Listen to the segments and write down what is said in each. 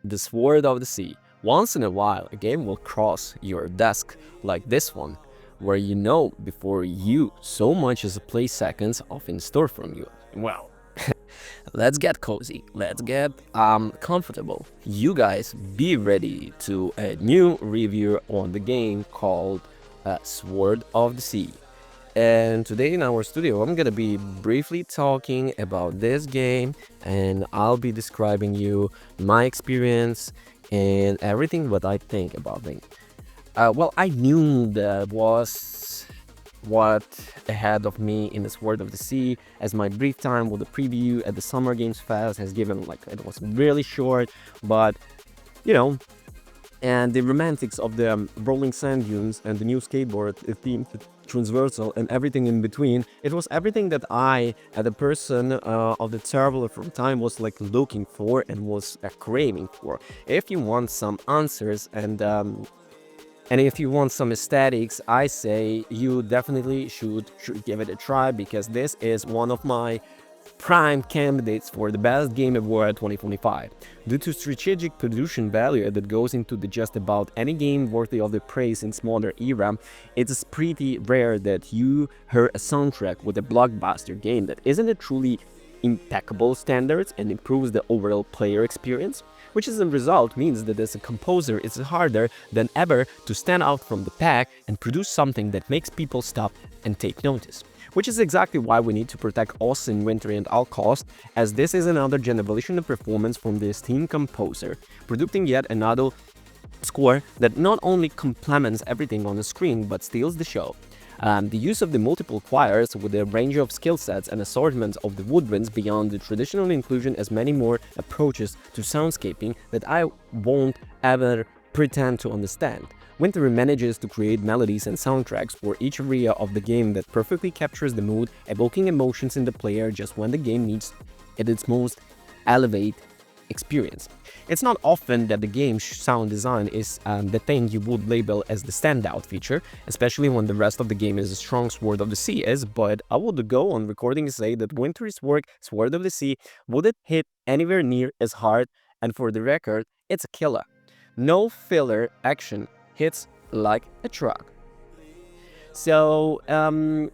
the Sword of the Sea. Once in a while, a game will cross your desk like this one, where you know before you so much as a play seconds off in store from you. Well, let's get cozy, let's get comfortable. You guys be ready to a new review on the game called Sword of the Sea. And today in our studio, I'm gonna be briefly talking about this game, and I'll be describing you my experience and everything what I think about it. Well, I knew that was what ahead of me in the Sword of the Sea, as my brief time with the preview at the Summer Games Fest has given, like, it was really short, but you know, and the romantics of the rolling sand dunes and the new skateboard theme Traversal and everything in between. It was everything that I, as a person of the traveler from time, was like looking for and was craving for. If you want some answers and if you want some aesthetics, I say you definitely should give it a try, because this is one of my prime candidates for the best game award 2025. Due to strategic production value that goes into just about any game worthy of the praise in its modern era, it is pretty rare that you hear a soundtrack with a blockbuster game that isn't a truly impeccable standards and improves the overall player experience, which as a result means that as a composer it's harder than ever to stand out from the pack and produce something that makes people stop and take notice. Which is exactly why we need to protect us in winter at all costs, as this is another generation of performance from the esteemed composer, producing yet another score that not only complements everything on the screen but steals the show. The use of the multiple choirs with a range of skill sets and assortments of the woodwinds beyond the traditional inclusion as many more approaches to soundscaping that I won't ever pretend to understand. Winter manages to create melodies and soundtracks for each area of the game that perfectly captures the mood, evoking emotions in the player just when the game needs at its most elevate experience. It's not often that the game's sound design is the thing you would label as the standout feature, especially when the rest of the game is a strong Sword of the Sea is, but I would go on recording and say that Winter's work, Sword of the Sea, wouldn't hit anywhere near as hard, and for the record, it's a killer. No filler action hits like a truck. So,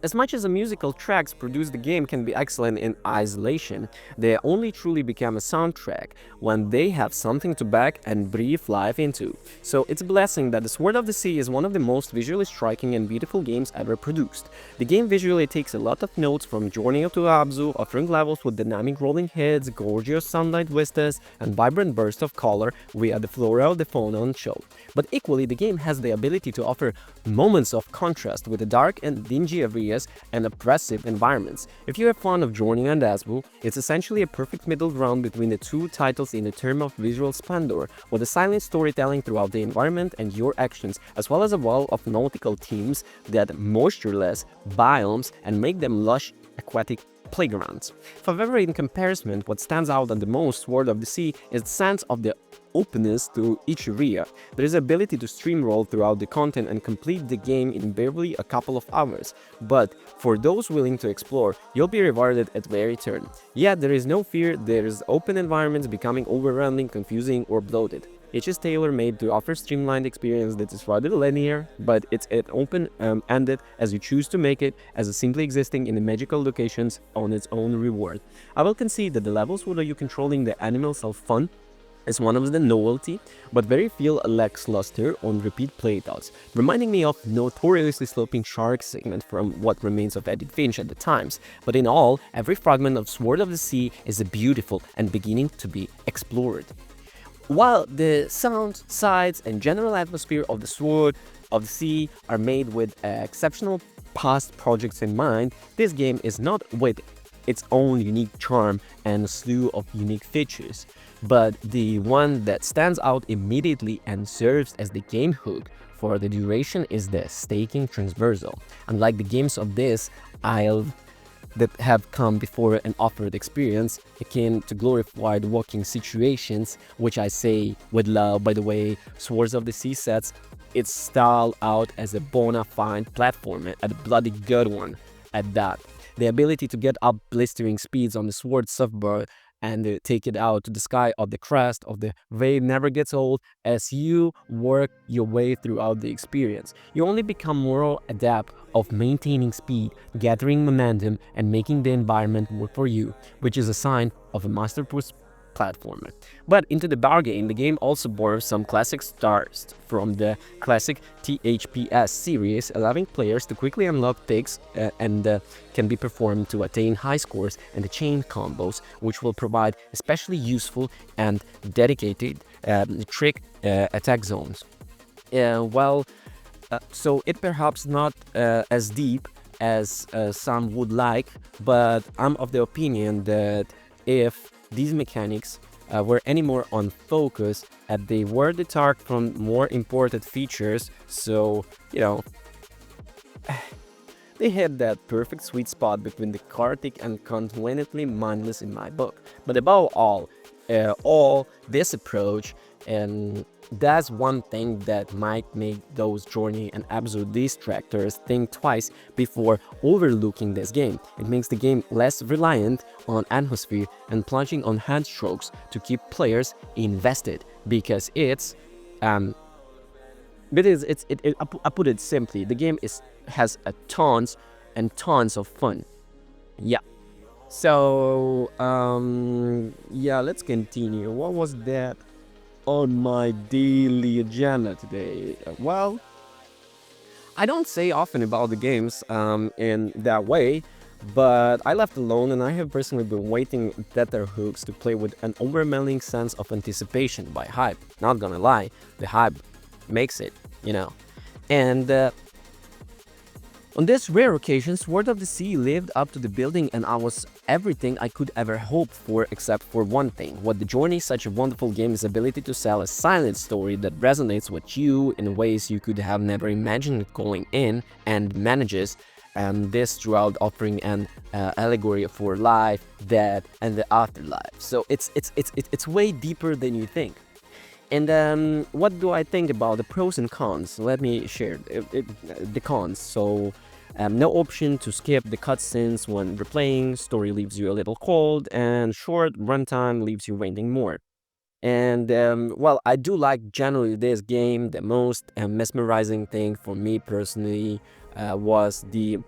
as much as the musical tracks produced the game can be excellent in isolation, they only truly become a soundtrack when they have something to back and breathe life into. So it's a blessing that the Sword of the Sea is one of the most visually striking and beautiful games ever produced. The game visually takes a lot of notes from Journey and Abzû, offering levels with dynamic rolling heads, gorgeous sunlight vistas, and vibrant bursts of color via the flora of the fauna on show. But equally, the game has the ability to offer moments of contrast with the dark and dingy areas and oppressive environments. If you are fond of Journey and Abzû, it's essentially a perfect middle ground between the two titles in the term of visual splendor, with a silent storytelling throughout the environment and your actions, as well as a wall of nautical themes that moistureless biomes and make them lush aquatic playgrounds. However, in comparison, what stands out the most Sword of the Sea is the sense of the openness to each area. There is ability to streamroll throughout the content and complete the game in barely a couple of hours, but for those willing to explore, you'll be rewarded at every turn. Yet there is no fear there is open environments becoming overwhelming, confusing, or bloated. Each is tailor-made to offer streamlined experience that is rather linear, but it's open-ended as you choose to make it, as a simply existing in the magical locations on its own reward. I will concede that the levels where you controlling the animals are fun is one of the novelty, but very feel lackluster on repeat playthroughs, reminding me of notoriously sloping shark segment from what remains of Edith Finch at the times. But in all, every fragment of Sword of the Sea is beautiful and beginning to be explored. While the sound, sights, and general atmosphere of the Sword of the Sea are made with exceptional past projects in mind, this game is not with its own unique charm and a slew of unique features, but the one that stands out immediately and serves as the game hook for the duration is the staking Traversal. Unlike the games of this isle that have come before and offered experience akin to glorified walking situations, which I say with love. By the way, Swords of the Sea sets its style out as a bona fide platformer, a bloody good one at that. The ability to get up blistering speeds on the sword surfboard and take it out to the sky of the crest of the wave never gets old as you work your way throughout the experience. You only become more adept of maintaining speed, gathering momentum, and making the environment work for you, which is a sign of a masterpiece platformer. But into the bargain, the game also borrows some classic stars from the classic THPS series, allowing players to quickly unlock picks and can be performed to attain high scores and the chain combos, which will provide especially useful and dedicated trick attack zones. So it perhaps not as deep as some would like, but I'm of the opinion that if these mechanics were any more on focus, they were deterred from more important features, so, you know, they hit that perfect sweet spot between the chaotic and conveniently mindless in my book. But above all this approach, and that's one thing that might make those Journey and Abzû distractors think twice before overlooking this game. It makes the game less reliant on atmosphere and plunging on hand strokes to keep players invested, because I put it simply, the game has a tons and tons of fun. Yeah. So yeah, let's continue. What was that on my daily agenda today? Well, I don't say often about the games in that way, but I left alone and I have personally been waiting tether hooks to play with an overwhelming sense of anticipation by hype. Not gonna lie, the hype makes it, you know. And on this rare occasion, Sword of the Sea lived up to the building, and I was everything I could ever hope for, except for one thing. What the Journey is such a wonderful game is ability to sell a silent story that resonates with you in ways you could have never imagined going in, and manages this throughout offering an allegory for life, death, and the afterlife. So it's way deeper than you think. And what do I think about the pros and cons? Let me share the cons. So no option to skip the cutscenes when replaying, story leaves you a little cold, and short runtime leaves you waiting more. And well, I do like generally this game. The most mesmerizing thing for me personally was the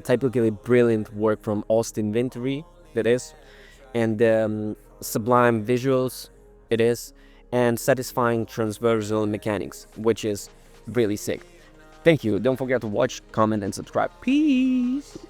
typically brilliant work from Austin Vintory, that is, and sublime visuals, it is, and satisfying transversal mechanics, which is really sick. Thank you. Don't forget to watch, comment, and subscribe. Peace!